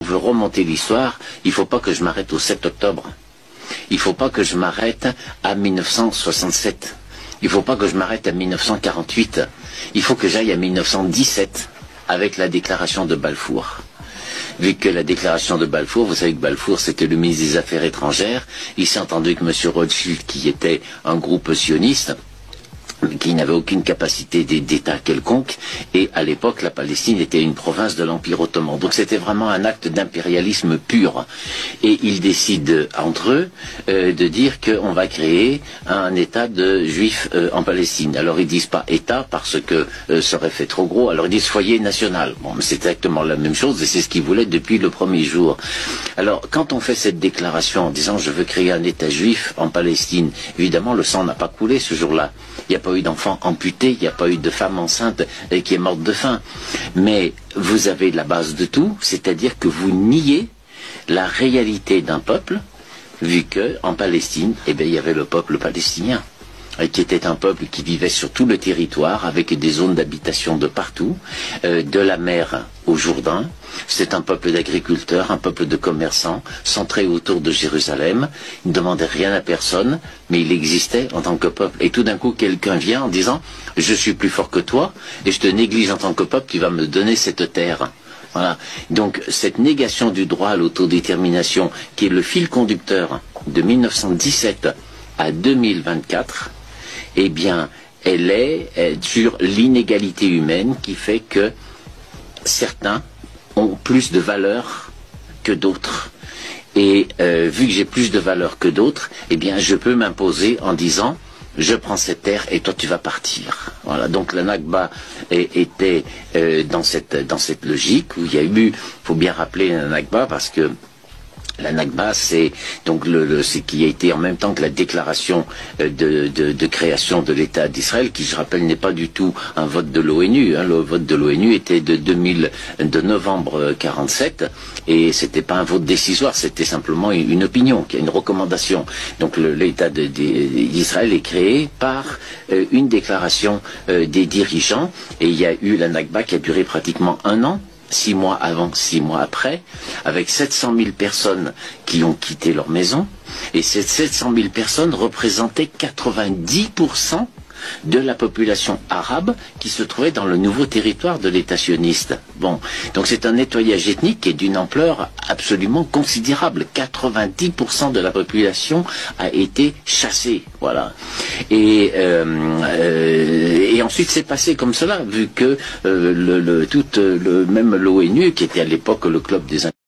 je veux remonter l'histoire, il ne faut pas que je m'arrête au 7 octobre. Il ne faut pas que je m'arrête à 1967. Il ne faut pas que je m'arrête à 1948. Il faut que j'aille à 1917 avec la déclaration de Balfour. Vu que la déclaration de Balfour, vous savez que Balfour c'était le ministre des Affaires étrangères, il s'est entendu que M. Rothschild, qui était un groupe sioniste, qui n'avait aucune capacité d'État quelconque, et à l'époque la Palestine était une province de l'Empire ottoman. Donc c'était vraiment un acte d'impérialisme pur. Et ils décident entre eux de dire qu'on va créer un État de juifs en Palestine. Alors ils disent pas État parce que ça aurait fait trop gros, alors ils disent foyer national. Bon, mais c'est exactement la même chose et c'est ce qu'ils voulaient depuis le premier jour. Alors quand on fait cette déclaration en disant je veux créer un État juif en Palestine, évidemment le sang n'a pas coulé ce jour-là. Il n'y a pas eu d'enfants amputés, il n'y a pas eu de femme enceinte qui est morte de faim. Mais vous avez la base de tout, c'est-à-dire que vous niez la réalité d'un peuple, vu que en Palestine, eh bien, il y avait le peuple palestinien, qui était un peuple qui vivait sur tout le territoire, avec des zones d'habitation de partout, de la mer au Jourdain. C'est un peuple d'agriculteurs, un peuple de commerçants, centré autour de Jérusalem. Il ne demandait rien à personne, mais il existait en tant que peuple. Et tout d'un coup, quelqu'un vient en disant « Je suis plus fort que toi, et je te néglige en tant que peuple, tu vas me donner cette terre ». Voilà. Donc cette négation du droit à l'autodétermination, qui est le fil conducteur de 1917 à 2024, eh bien, elle est sur l'inégalité humaine qui fait que certains ont plus de valeur que d'autres. Et vu que j'ai plus de valeur que d'autres, eh bien, je peux m'imposer en disant je prends cette terre et toi tu vas partir. Voilà. Donc la Nakba était dans cette logique où il y a eu, faut bien rappeler la Nakba parce que la Nakba, c'est donc c'est qui a été en même temps que la déclaration de création de l'État d'Israël, qui, je rappelle, n'est pas du tout un vote de l'ONU. Hein. Le vote de l'ONU était de novembre 47, et c'était pas un vote décisoire, c'était simplement une opinion, une recommandation. Donc l'État d'Israël est créé par une déclaration des dirigeants, et il y a eu la Nakba qui a duré pratiquement un an. 6 mois avant, 6 mois après, avec 700 000 personnes qui ont quitté leur maison, et ces 700 000 personnes représentaient 90% de la population arabe qui se trouvait dans le nouveau territoire de l'État sioniste. Bon, donc c'est un nettoyage ethnique qui est d'une ampleur absolument considérable. 90% de la population a été chassée, voilà. Et ensuite c'est passé comme cela, vu que même l'ONU, qui était à l'époque le club des